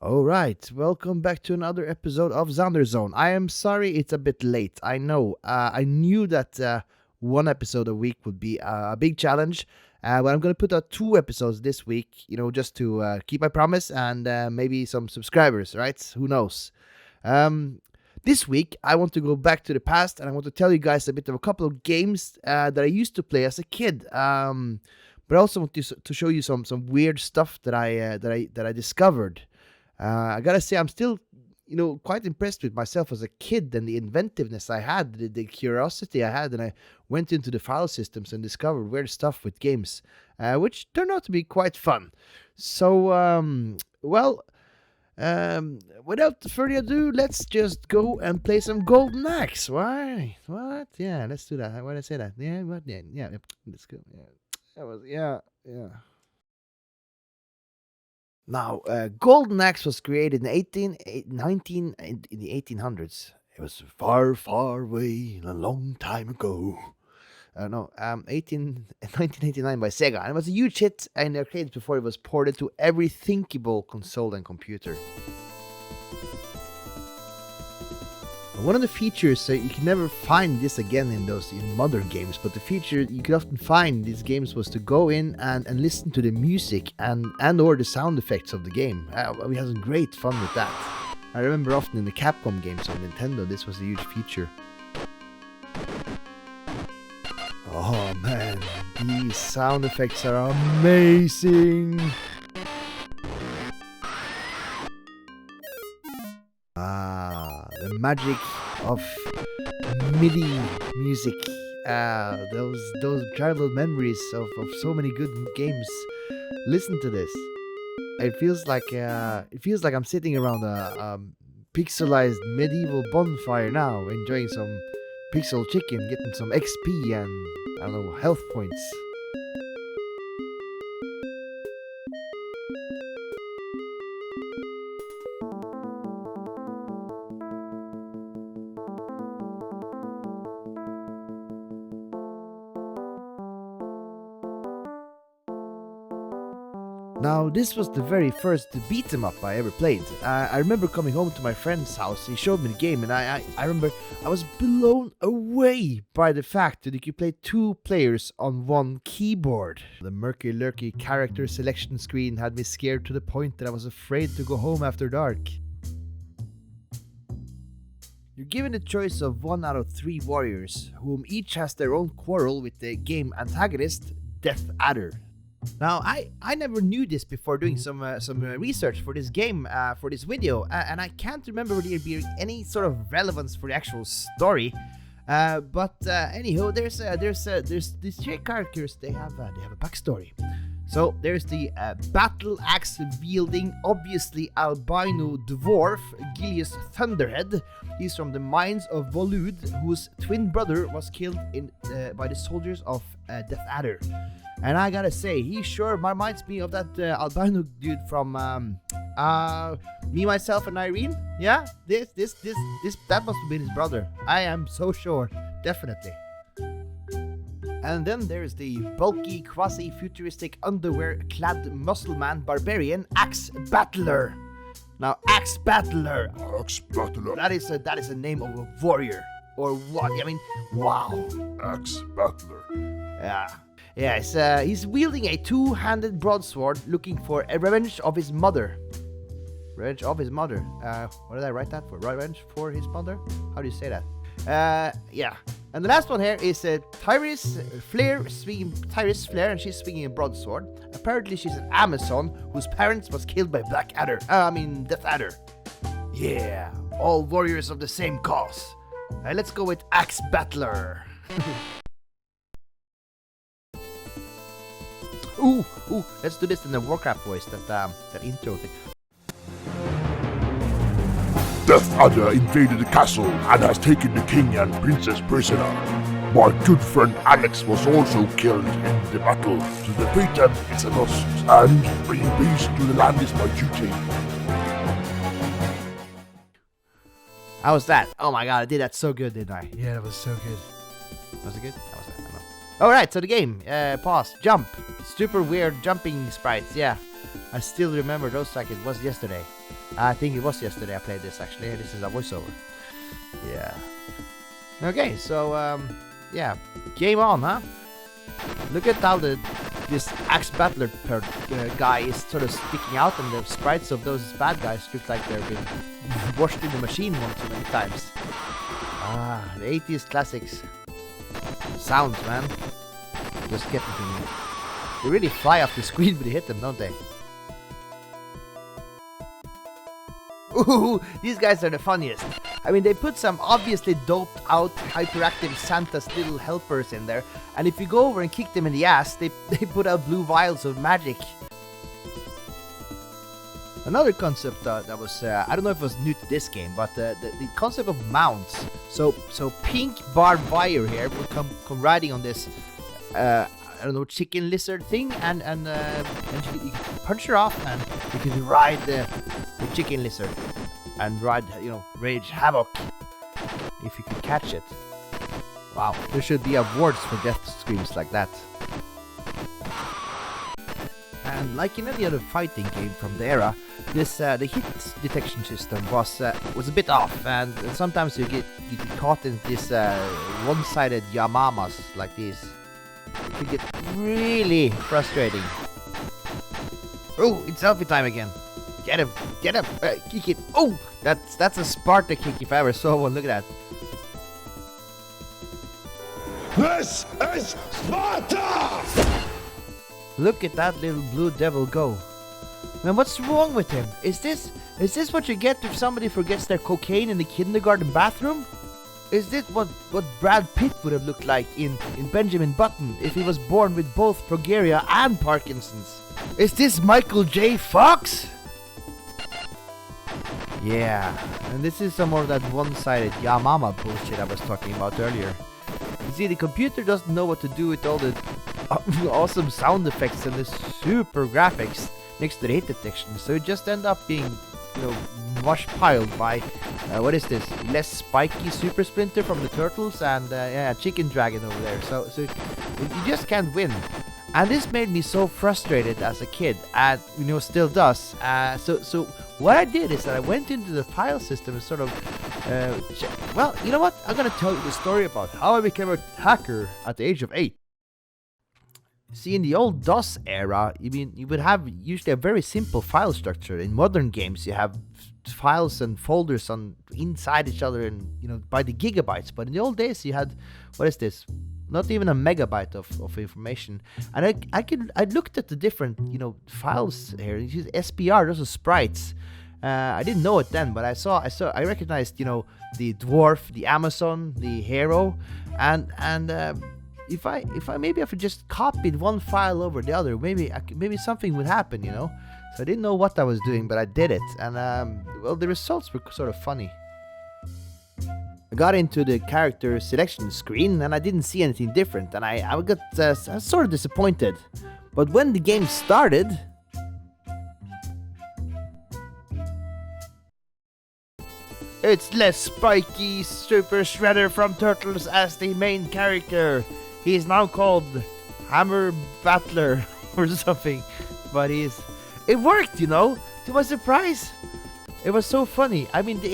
All right, welcome back to another episode of Xander Zone. I am sorry it's a bit late. I know. I knew that one episode a week would be a big challenge, but I'm going to put out two episodes this week, just to keep my promise and maybe some subscribers, right? Who knows? Um, this week, I want to go back to the past and I want to tell you guys a bit of a couple of games that I used to play as a kid. But I also want to show you some weird stuff that I discovered. I gotta say, I'm still, quite impressed with myself as a kid and the inventiveness I had, the curiosity I had, and I went into the file systems and discovered weird stuff with games, which turned out to be quite fun. So, without further ado, let's just go and play some Golden Axe. Why? What? Yeah, let's do that. Why did I say that? Yeah, what? Yeah, let's go. Yeah, that was yeah. Now, Golden Axe was created in 19 in the 1800s. It was far, far away, a long time ago. No, 1989 by Sega. And it was a huge hit in the arcades before it was ported to every thinkable console and computer. One of the features, you can never find this again in modern games, but the feature you could often find in these games was to go in and listen to the music and or the sound effects of the game. We had some great fun with that. I remember often in the Capcom games on Nintendo, this was a huge feature. Oh man, these sound effects are amazing! The magic of MIDI music. Those childhood memories of so many good games. Listen to this. It feels like I'm sitting around a pixelized medieval bonfire now, enjoying some pixel chicken, getting some XP and I don't know, health points. Now, this was the very first beat 'em up I ever played. I remember coming home to my friend's house, he showed me the game, and I remember I was blown away by the fact that you could play two players on one keyboard. The murky lurky character selection screen had me scared to the point that I was afraid to go home after dark. You're given the choice of one out of three warriors, whom each has their own quarrel with the game antagonist, Death Adder. Now, I never knew this before doing some research for this game, for this video, and I can't remember whether there be any sort of relevance for the actual story. But anyhow, there's these three characters. They have a backstory. So there's the battle axe wielding, obviously albino dwarf Gilius Thunderhead. He's from the mines of Volud, whose twin brother was killed by the soldiers of Death Adder. And I gotta say, he sure reminds me of that albino dude from Me, Myself, and Irene. Yeah, this that must have been his brother. I am so sure, definitely. And then there's the bulky, quasi-futuristic, underwear-clad muscle-man barbarian Axe Battler. Now, Axe Battler. Axe Battler. That is a name of a warrior, or what? I mean, wow. Axe Battler. Yeah, he's wielding a two-handed broadsword, looking for a revenge of his mother. Revenge of his mother. What did I write that for? Revenge for his mother? How do you say that? Yeah. And the last one here is Tyrese Flair, and she's swinging a broadsword. Apparently she's an Amazon whose parents was killed by Death Adder. Yeah, all warriors of the same cause. Let's go with Axe Battler. Ooh, let's do this in the Warcraft voice, that intro thing. Death Adder invaded the castle and has taken the king and princess prisoner. My good friend Alex was also killed in the battle. To defeat them is a must, and bringing peace to the land is my duty. How was that? Oh my god, I did that so good, didn't I? Yeah, that was so good. Was it good? How was that? I don't know. Alright, so the game. Pause. Jump. Super weird jumping sprites. Yeah. I still remember those like it was yesterday. I think it was yesterday I played this actually. This is a voiceover. Yeah. Okay, so yeah. Game on, huh? Look at how this axe battler guy is sort of sticking out, and the sprites of those bad guys look like they've been washed in the machine one too many times. Ah, the 80s classics. Sounds, man. Just getting to me. They really fly off the screen when you hit them, don't they? Ooh, these guys are the funniest. I mean, they put some obviously doped out hyperactive Santa's little helpers in there, and if you go over and kick them in the ass, they put out blue vials of magic. Another concept that was, I don't know if it was new to this game, but the concept of mounts. So pink barbed wire here will come riding on this, I don't know, chicken lizard thing, and you can punch her off, and you can ride the chicken lizard, and ride, rage havoc, if you can catch it. Wow, there should be awards for death screams like that. And like in any other fighting game from the era, this the hit detection system was a bit off, and sometimes you get caught in this one-sided yamamas like these. It can get really frustrating. Oh, it's selfie time again. Get him, kick it. Oh, that's a Sparta kick if I ever saw one. Look at that. This is Sparta! Look at that little blue devil go. Man, what's wrong with him? Is this what you get if somebody forgets their cocaine in the kindergarten bathroom? Is this what Brad Pitt would have looked like in Benjamin Button if he was born with both progeria and Parkinson's? Is this Michael J. Fox? Yeah, and this is some more of that one-sided Yamama bullshit I was talking about earlier. You see, the computer doesn't know what to do with all the awesome sound effects and the super graphics next to the hit detection, so it just end up being, mush piled by what is this? Less spiky Super Splinter from the Turtles and Chicken Dragon over there. So you just can't win. And this made me so frustrated as a kid, and still does. So what I did is that I went into the file system and sort of, well, you know what? I'm gonna tell you the story about how I became a hacker at the age of 8. See, in the old DOS era, you would have usually a very simple file structure. In modern games, you have files and folders on inside each other, and by the gigabytes. But in the old days, you had, what is this? Not even a megabyte of information. And I looked at the different files here. You see SPR, those are sprites. I didn't know it then, but I recognized the dwarf, the Amazon, the hero, and if I just copied one file over the other, maybe something would happen, So I didn't know what I was doing, but I did it, and well, the results were sort of funny. I got into the character selection screen, and I didn't see anything different, and I got sort of disappointed. But when the game started, it's less spiky Super Shredder from Turtles as the main character. He is now called Hammer Battler or something, but it worked, to my surprise. It was so funny. I mean, the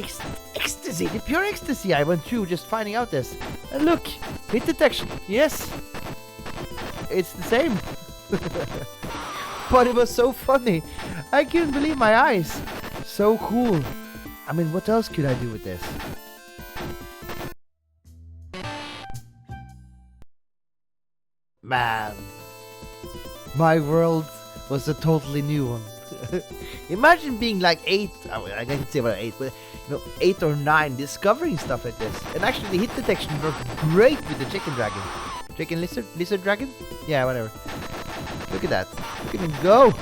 ecstasy, the pure ecstasy I went through just finding out this. And look, hit detection, yes, it's the same. But it was so funny. I couldn't believe my eyes. So cool. I mean, what else could I do with this? Man, my world was a totally new one. Imagine being like 8, I can't say about 8, but 8 or 9, discovering stuff like this. And actually the hit detection worked great with the chicken dragon. Chicken lizard dragon? Yeah, whatever. Look at that. Look at him go!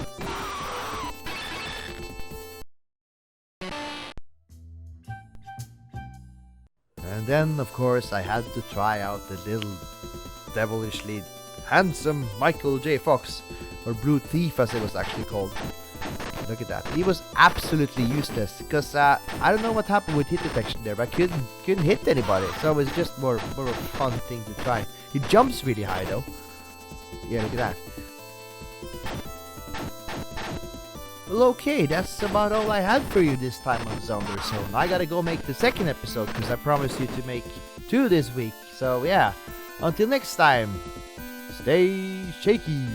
And then, of course, I had to try out the little devilishly handsome Michael J. Fox, or Blue Thief as it was actually called. look at that. He was absolutely useless because I don't know what happened with hit detection there, but I couldn't hit anybody. So it was just more of a fun thing to try. He jumps really high though. Yeah, look at that. Well, okay, that's about all I had for you this time on Zombie Zone. I gotta go make the second episode because I promised you to make 2 this week. So yeah, until next time, stay shaky.